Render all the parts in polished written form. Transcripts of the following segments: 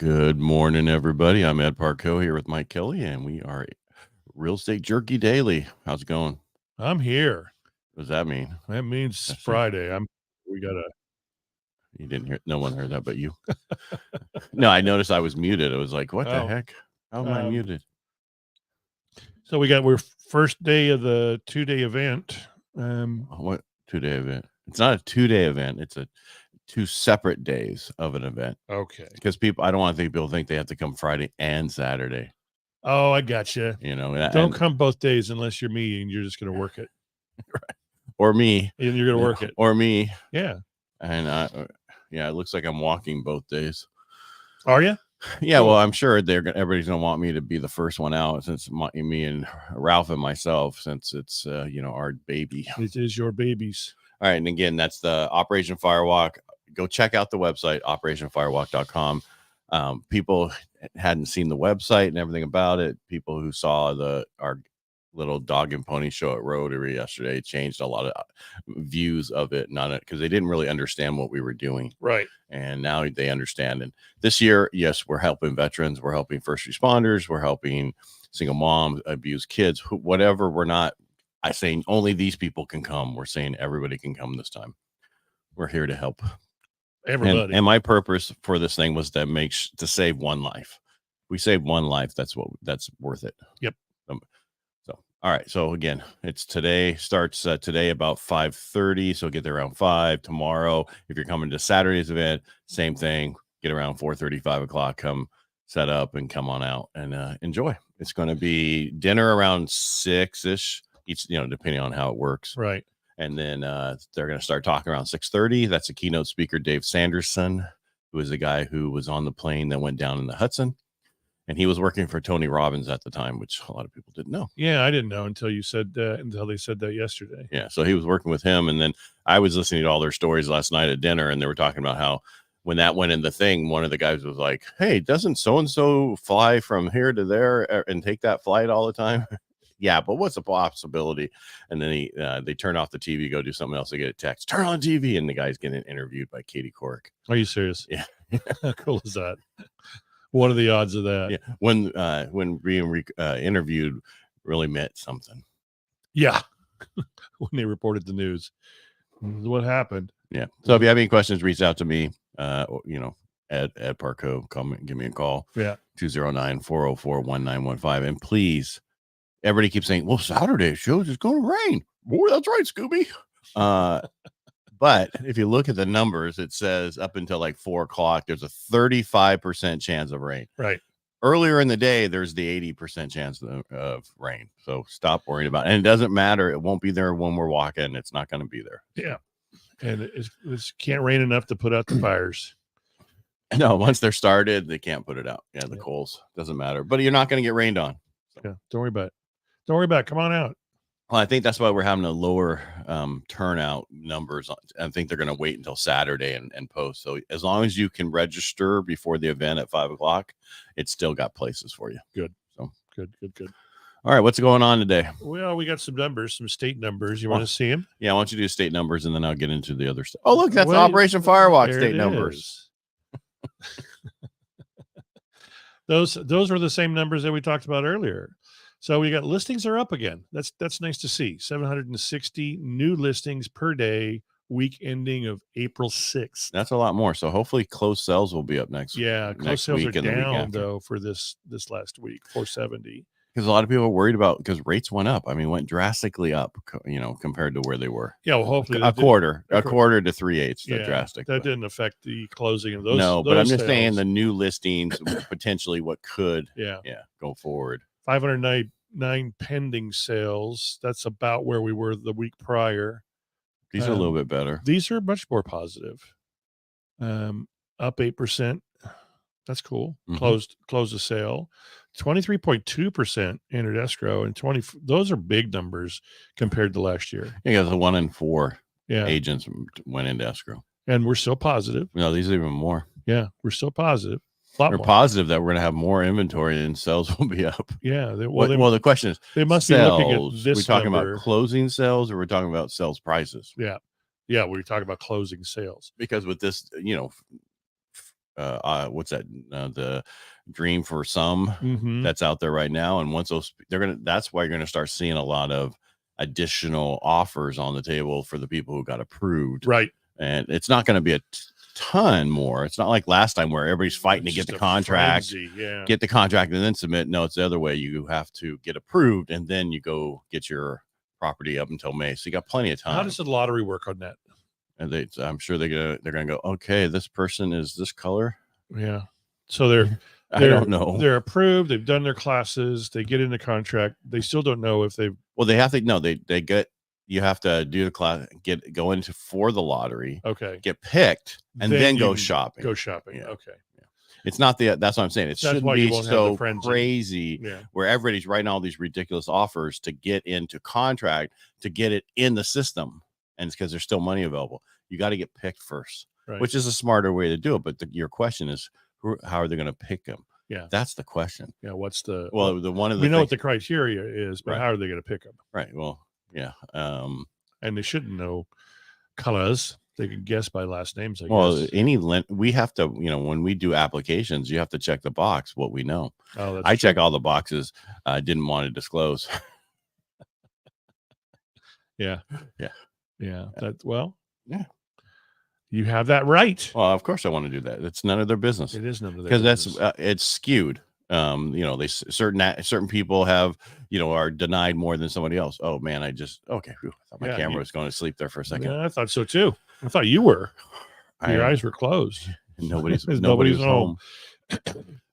Good morning, everybody. I'm Ed Parcaut here with Mike Kelly, and we are Real Estate Jerky Daily. How's it going? I'm here. What does that mean? That means Friday. You didn't hear. No one heard that but you. No, I noticed I was muted. I was like, what the heck? How am I muted? So we're first day of the 2-day event. What 2-day event? It's not a 2-day event. It's a 2 separate days of an event. Okay. Because I don't want people to think they have to come Friday and Saturday. Oh, I gotcha. Don't come both days unless you're me and you're just going to work it. Right. Or me. And you're going to work it. Or me. Yeah. And it looks like I'm walking both days. Are you? Yeah, well, I'm sure everybody's gonna want me to be the first one out, since me and Ralph and myself, since it's our baby. It is your babies. All right, and again, that's the Operation Firewalk. Go check out the website, operationfirewalk.com. People hadn't seen the website and everything about it. People who saw our little dog and pony show at Rotary yesterday changed a lot of views of it, because they didn't really understand what we were doing. Right. And now they understand. And this year, yes, we're helping veterans, we're helping first responders, we're helping single moms, abused kids, whatever. We're not saying only these people can come. We're saying everybody can come this time. We're here to help everybody. And my purpose for this thing was to save one life. We save one life. That's worth it. Yep. All right. So again, it's today, starts today about 5:30. So get there around 5 tomorrow. If you're coming to Saturday's event, same thing, get around 4:30, 5 o'clock, come set up and come on out and enjoy. It's going to be dinner around 6-ish each, depending on how it works. Right. And then they're going to start talking around 6:30. That's a keynote speaker, Dave Sanderson, who is the guy who was on the plane that went down in the Hudson. And he was working for Tony Robbins at the time, which a lot of people didn't know. Yeah, I didn't know until they said that yesterday. Yeah, so he was working with him. And then I was listening to all their stories last night at dinner, and they were talking about how when that went in the thing, one of the guys was like, hey, doesn't so-and-so fly from here to there and take that flight all the time? Yeah, but what's the possibility? And then they turn off the TV, go do something else. They get a text, turn on TV, and the guy's getting interviewed by Katie Couric. Are you serious? Yeah. How cool is that? What are the odds of that? Yeah, when being interviewed really meant something. Yeah, when they reported the news, what happened? Yeah. So if you have any questions, reach out to me. Ed Parcaut, come and give me a call. Yeah. 209-404-1915. And please, everybody keeps saying, well, Saturday shows it's going to rain. Boy, that's right, Scooby. But if you look at the numbers, it says up until like 4 o'clock, there's a 35% chance of rain. Right. Earlier in the day, there's the 80% chance of rain. So stop worrying about it. And it doesn't matter. It won't be there when we're walking. It's not going to be there. Yeah. And it can't rain enough to put out the fires. No, once they're started, they can't put it out. Yeah, the coals. Doesn't matter. But you're not going to get rained on. So. Yeah. Don't worry about it. Don't worry about it. Come on out. Well, I think that's why we're having a lower turnout numbers. I think they're going to wait until Saturday and post. So as long as you can register before the event at 5 o'clock, it's still got places for you. Good. So good. All right. What's going on today? Well, we got some numbers, some state numbers. You want to see them? Yeah. I want you to do state numbers and then I'll get into the other stuff. Oh, look, that's Operation Firewalk state numbers. Those were the same numbers that we talked about earlier. So we got listings are up again. That's nice to see. 760 new listings per day, week ending of April 6th. That's a lot more. So hopefully closed sales will be up next. Yeah, closed sales are down though for this last week, 470. Because a lot of people are worried about because rates went up. I mean, went drastically up, compared to where they were. Yeah, well, hopefully a quarter to 3/8. Yeah, drastic. That didn't affect the closing of those. No, but I'm just sales. saying the new listings potentially what could go forward. 599 pending sales. That's about where we were the week prior. These are a little bit better. These are much more positive. Up 8%. That's cool. Mm-hmm. Closed the sale. 23.2% entered escrow, and 20. Those are big numbers compared to last year. Yeah, the 1 in 4 agents went into escrow, and we're still positive. No, these are even more. Yeah, we're still positive. We're positive that we're going to have more inventory and sales will be up. Yeah. Well, the question is, they must sales, be looking at this. We're talking about closing sales, or we're talking about sales prices. Yeah. We're talking about closing sales because with this, what's that? The dream for some that's out there right now. And once those, that's why you're going to start seeing a lot of additional offers on the table for the people who got approved. Right. And it's not going to be a ton more. It's not like last time where everybody's fighting to get the contract, get the contract and then submit. No, it's the other way. You have to get approved and then you go get your property up until May. So you got plenty of time. How does the lottery work on that? And I'm sure they're going to go, okay, this person is this color. Yeah. So they're I don't know. They're approved. They've done their classes. They get in the contract. They still don't know if they've. Well, they have to. No, they get. You have to do the class. Go into for the lottery. Okay. Get picked and then go shopping. Go shopping. Yeah. Okay. Yeah. It's not the. That's what I'm saying. It shouldn't be so crazy where everybody's writing all these ridiculous offers to get into contract to get it in the system, and it's because there's still money available. You got to get picked first, which is a smarter way to do it. But your question is, how are they going to pick them? Yeah, that's the question. Yeah, what's the the one of the we know what the criteria is, but how are they going to pick them? Right. Well, yeah. And they shouldn't know colors. They can guess by last names. I guess. We have to, when we do applications, you have to check the box what we know. Oh, that's I check all the boxes. I didn't want to disclose. Yeah. Yeah. Yeah. You have that right. Well, of course I want to do that. It's none of their business. It is none of their business. Because that's it's skewed. They certain people have, are denied more than somebody else. Oh man, I thought my camera was going to sleep there for a second. Yeah, I thought so too. I thought you were. Your eyes were closed. Nobody's home.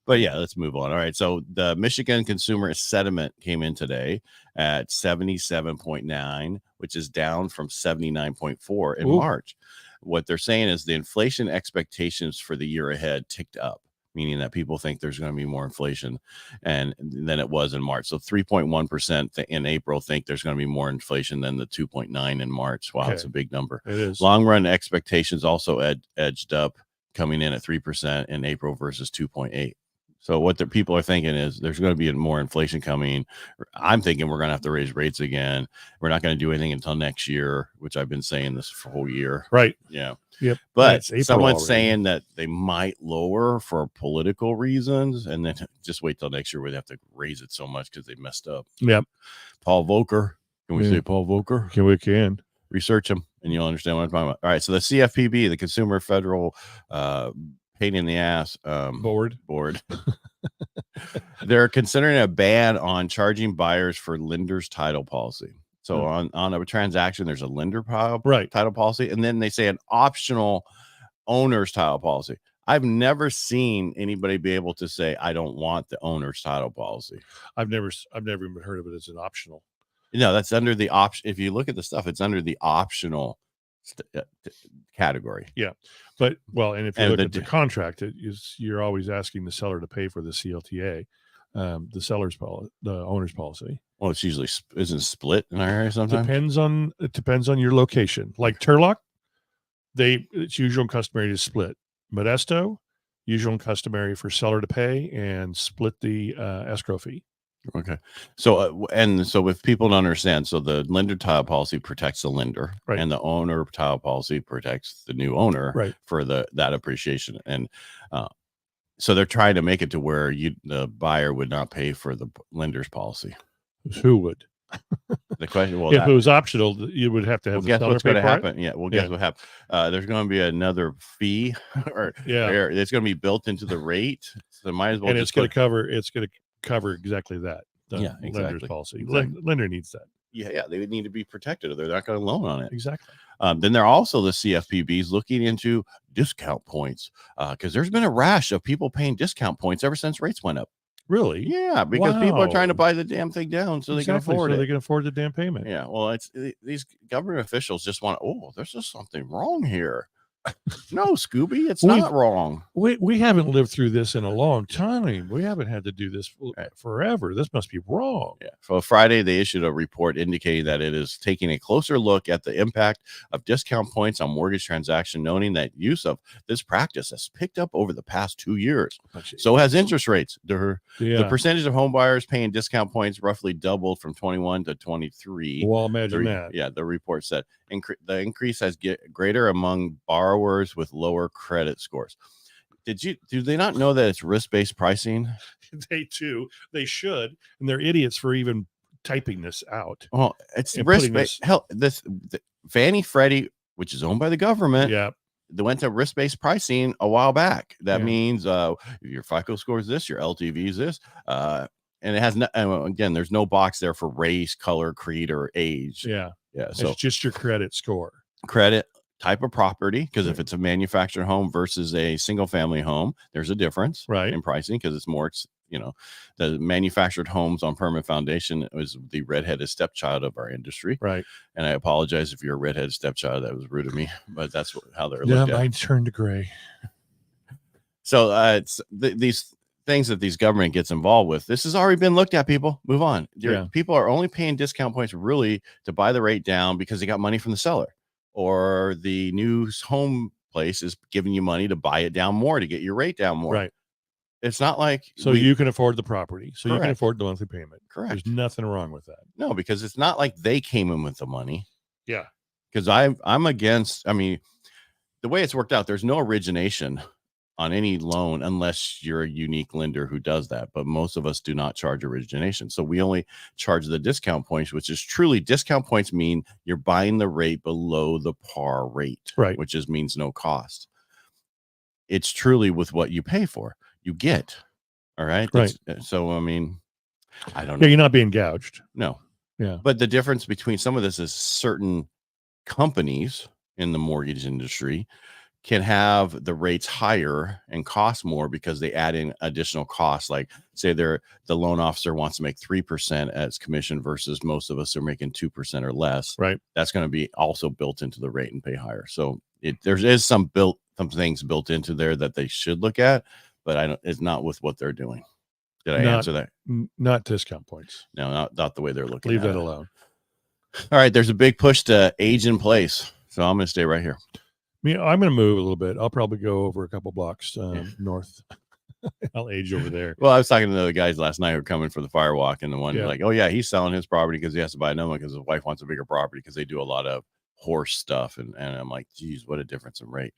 But yeah, let's move on. All right. So the Michigan consumer sentiment came in today at 77.9, which is down from 79.4 in March. What they're saying is the inflation expectations for the year ahead ticked up, meaning that people think there's going to be more inflation than it was in March. So 3.1% in April think there's going to be more inflation than the 2.9 in March. Wow, it's a big number. It is. Long run expectations also edged up, coming in at 3% in April versus 2.8. So what the people are thinking is there's going to be more inflation coming. I'm thinking we're going to have to raise rates again. We're not going to do anything until next year, which I've been saying this for a whole year. Right. Yeah. Yep. But someone's saying that they might lower for political reasons, and then just wait till next year where they have to raise it so much because they messed up. Yep. Paul Volcker. Can we say Paul Volcker? We can. Research him, and you'll understand what I'm talking about. All right. So the CFPB, the Consumer Federal pain in the ass board. They're considering a ban on charging buyers for lender's title policy. So on a transaction, there's a lender title policy, and then they say an optional owner's title policy. I've never seen anybody be able to say, I don't want the owner's title policy. I've never even heard of it as an optional. No, that's under the option. If you look at the stuff, it's under the optional category. Yeah. But and if you look at the contract, you're always asking the seller to pay for the CLTA, the owner's policy. Well, it's usually isn't split in our area sometimes. It depends on your location. Like Turlock, it's usual and customary to split. Modesto, usual and customary for seller to pay and split the escrow fee. Okay. So, so if people don't understand, so the lender title policy protects the lender, right, and the owner title policy protects the new owner, right, for that appreciation. And so they're trying to make it to where the buyer would not pay for the lender's policy. Who would? The question, if it was optional, you would have to have. Guess what's going to happen? Yeah. Well, guess what happened? There's going to be another fee, it's going to be built into the rate. So might as well. And it's going to cover exactly that. Lender's policy. Exactly. Lender needs that. Yeah, they would need to be protected, or they're not going to loan on it. Exactly. Then they're also the CFPBs looking into discount points because there's been a rash of people paying discount points ever since rates went up. Really? Yeah, because people are trying to buy the damn thing down so they can afford it. They can afford the damn payment. Yeah. Well, these government officials just want. There's just something wrong here. No, Scooby, it's not wrong. We haven't lived through this in a long time. We haven't had to do this forever. This must be wrong. Yeah. So Friday, they issued a report indicating that it is taking a closer look at the impact of discount points on mortgage transaction, noting that use of this practice has picked up over the past 2 years. So has interest rates. The percentage of home buyers paying discount points roughly doubled from 21 to 23. Well, imagine that. Yeah, the report said the increase has greater among borrowers with lower credit scores. Do they not know that it's risk-based pricing? They do. They should. And they're idiots for even typing this out. Well, it's And putting risk-based. this- Hell, the Fannie Freddie, which is owned by the government, Yeah. they went to risk-based pricing a while back. That Yeah. means your FICO score is this, your LTV is this, and it has no. Again, there's no box there for race, color, creed, or age. Yeah. Yeah. So It's just your credit score. credit, type of property, because Yeah. if it's a manufactured home versus a single-family home, there's a difference Right. in pricing because it's more. The manufactured homes on permanent foundation was the redheaded stepchild of our industry. Right. And I apologize if you're a redheaded stepchild. That was rude of me, but that's how they're Yeah, looked at. mine turned to gray. So it's these things that these government gets involved with. This has already been looked at. People move on. Yeah. People are only paying discount points really to buy the rate down because they got money from the seller, or the new home place is giving you money to buy it down more to get your rate down more. Right. It's not like So you can afford the property. So you can Correct. afford the monthly payment. Correct. There's nothing wrong with that. No, because it's not like they came in with the money. Yeah. Because I'm against. I mean, the way it's worked out, there's no origination on any loan unless you're a unique lender who does that. But most of us do not charge origination. So we only charge the discount points, which is truly discount points mean you're buying the rate below the par rate, Right. which just means no cost. It's truly with what you pay for, you get. All right. Right. So, I mean, I don't know. Yeah, you're not being gouged. No. Yeah. But the difference between some of this is certain companies in the mortgage industry can have the rates higher and cost more because they add in additional costs. Like say the loan officer wants to make 3% as commission versus most of us are making 2% or less. Right. That's going to be also built into the rate and pay higher. So there is some things built into there that they should look at, but it's not with what they're doing. Did I answer that? Not discount points. No, not the way they're looking. Leave at that it. alone. All right. There's a big push to age in place. So I'm going to stay right here. I'm going to move a little bit. I'll probably go over a couple blocks north. I'll age over there. Well, I was talking to the guys last night who were coming for the fire walk, and the one like, oh yeah, he's selling his property because he has to buy another one because his wife wants a bigger property because they do a lot of horse stuff. And I'm like, geez, what a difference in rate.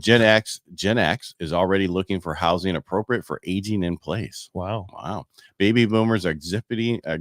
Gen X is already looking for housing appropriate for aging in place. Wow. Baby boomers are exhibiting, there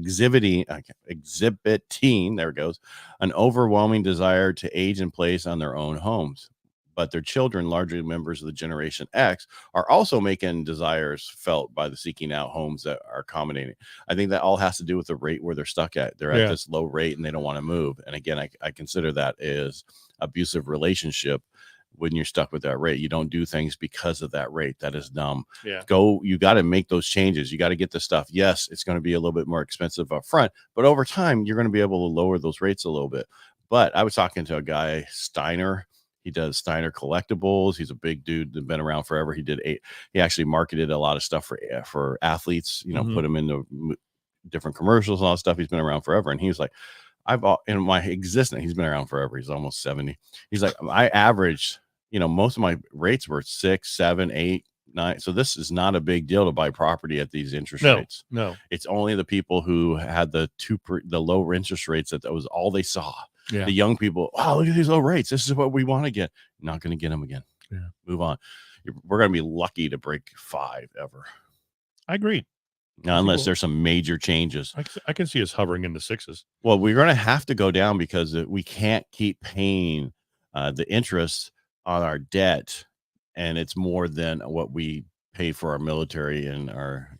it goes, an overwhelming desire to age in place on their own homes. But their children, largely members of the Generation X, are also making desires felt by the seeking out homes that are accommodating. I think that all has to do with the rate where they're stuck at. They're at this low rate and they don't want to move. And again, I consider that as abusive relationship. When you're stuck with that rate, you don't do things because of that rate. That is dumb. Yeah. You got to make those changes. You got to get the stuff. Yes, it's going to be a little bit more expensive up front, but over time, you're going to be able to lower those rates a little bit. But I was talking to a guy, Steiner. He does Steiner Collectibles. He's a big dude that's been around forever. He actually marketed a lot of stuff for athletes, put them into different commercials and all that stuff. He's been around forever. And he was like, in my existence, he's been around forever. He's almost 70. He's like, I averaged, most of my rates were 6, 7, 8, 9. So this is not a big deal to buy property at these interest rates. No, it's only the people who had the low interest rates that was all they saw. Yeah. The young people, wow, look at these low rates. This is what we want to get. Not going to get them again. Yeah. Move on. We're going to be lucky to break 5 ever. I agree. Now, unless there's some major changes. I can see us hovering into 6s. Well, we're going to have to go down because we can't keep paying the interest on our debt. And it's more than what we pay for our military and our,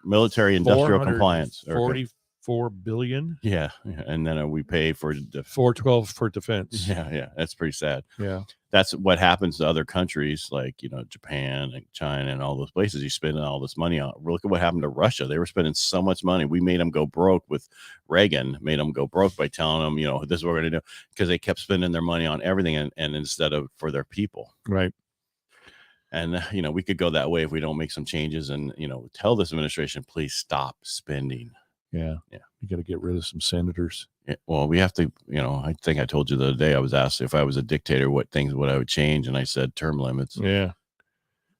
military industrial compliance. 44 billion. Yeah. And then we pay for 412 for defense. Yeah. That's pretty sad. Yeah. That's what happens to other countries like, Japan and China and all those places. You spend all this money on. Look at what happened to Russia. They were spending so much money. We made them go broke with Reagan, made them go broke by telling them, this is what we're going to do, because they kept spending their money on everything and instead of for their people. Right. And, we could go that way if we don't make some changes and, tell this administration, please stop spending. Yeah. You got to get rid of some senators. Yeah, well, we have to, I think I told you the other day, I was asked if I was a dictator, what I would change. And I said term limits. Yeah.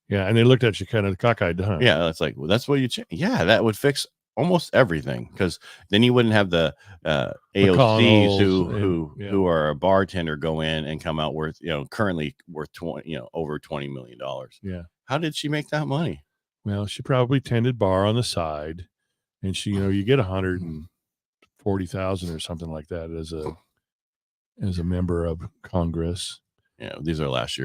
Yeah. And they looked at you kind of cockeyed, huh? Yeah. That's like, well, that's what you change. Yeah. That would fix almost everything, because then you wouldn't have the AOCs who are a bartender go in and come out worth, currently worth over $20 million. Yeah. How did she make that money? Well, she probably tended bar on the side, and she, you get 140,000 or something like that as a member of Congress. Yeah, these are last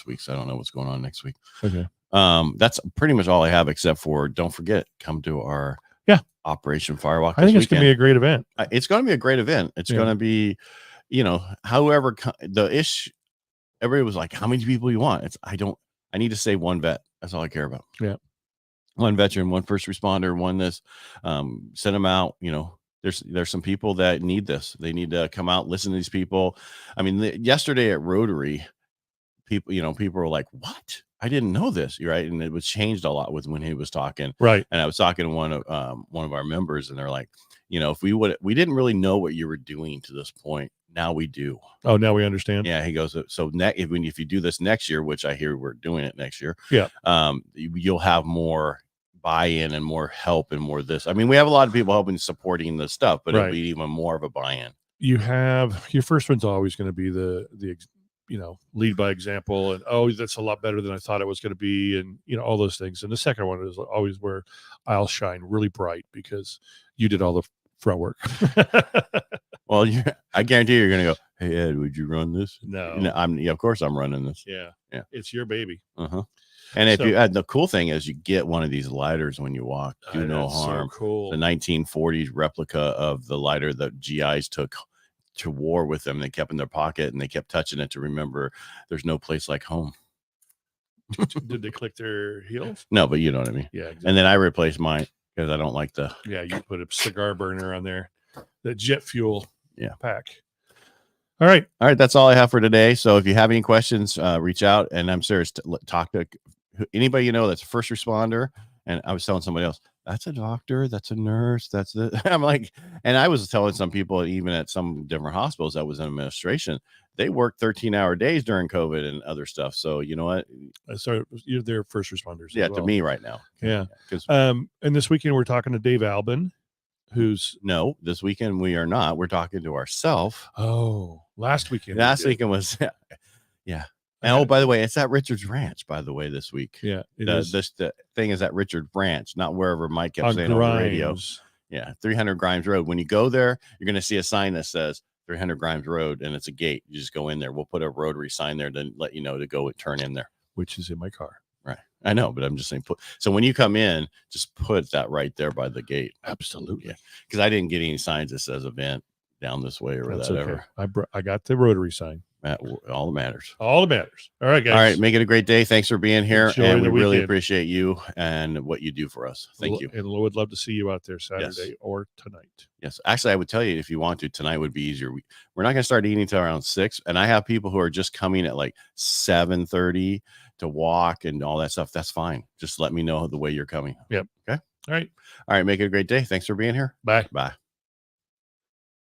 week's. I don't know what's going on next week. Okay. That's pretty much all I have, except for don't forget, come to our Operation Firewalk. I think it's going to be a great event. It's going to be a great event. It's going to be, however everybody was like, how many people you want? I need to say one vet. That's all I care about. Yeah. One veteran, one first responder, one this, send them out. There's some people that need this. They need to come out, listen to these people. I mean, yesterday at Rotary, people were like, what? I didn't know this, right? And it was changed a lot with when he was talking, right? And I was talking to one of our members, and they're like, if we didn't really know what you were doing to this point, now we do. Oh, now we understand. Yeah, he goes, so if you do this next year, which I hear we're doing it next year, you'll have more buy-in and more help and more this. I mean, we have a lot of people helping, supporting the stuff, but it'll be even more of a buy-in. You have your first one's always going to be the lead by example, and that's a lot better than I thought it was going to be, and all those things. And the second one is always where I'll shine really bright because you did all the front work. Well, I guarantee you're going to go, hey Ed, would you run this? No, of course I'm running this. Yeah, it's your baby. And if the cool thing is, you get one of these lighters when you walk. Do no harm. So cool. The 1940s replica of the lighter that GIs took to war with them. They kept in their pocket, and they kept touching it to remember there's no place like home. Did they click their heels? No, but you know what I mean. Yeah, exactly. And then I replaced mine because I don't like the. Yeah, you put a cigar burner on there, the jet fuel pack. All right. That's all I have for today. So if you have any questions, reach out, and I'm serious. Talk to anybody that's a first responder. And I was telling somebody else, that's a doctor, that's a nurse, that's the. I'm like, and I was telling some people, even at some different hospitals that was in administration, they worked 13-hour days during COVID and other stuff. So you know what? So they're first responders. Yeah, to me right now. Yeah. And this weekend we're talking to Dave Albin, who's this weekend we are not. We're talking to ourselves. Oh, last weekend. Last weekend was yeah. And by the way, it's at Richard's Ranch, by the way, this week. Yeah. The thing is at Richard Ranch, not wherever Mike kept saying on the radio. Yeah. 300 Grimes Road. When you go there, you're going to see a sign that says 300 Grimes Road, and it's a gate. You just go in there. We'll put a Rotary sign there to let you know to go and turn in there. Which is in my car. Right. I know, but I'm just saying, so when you come in, just put that right there by the gate. Absolutely. Yeah. Because I didn't get any signs that says event down this way or whatever. Okay. I got the Rotary sign. All that matters. All that matters. All right, guys. All right. Make it a great day. Thanks for being here. And we really appreciate you and what you do for us. Thank you. And would love to see you out there Saturday or tonight. Yes. Actually, I would tell you if you want to, tonight would be easier. We're not going to start eating until around 6. And I have people who are just coming at like 7:30 to walk and all that stuff. That's fine. Just let me know the way you're coming. Yep. Okay. All right. All right. Make it a great day. Thanks for being here. Bye. Bye.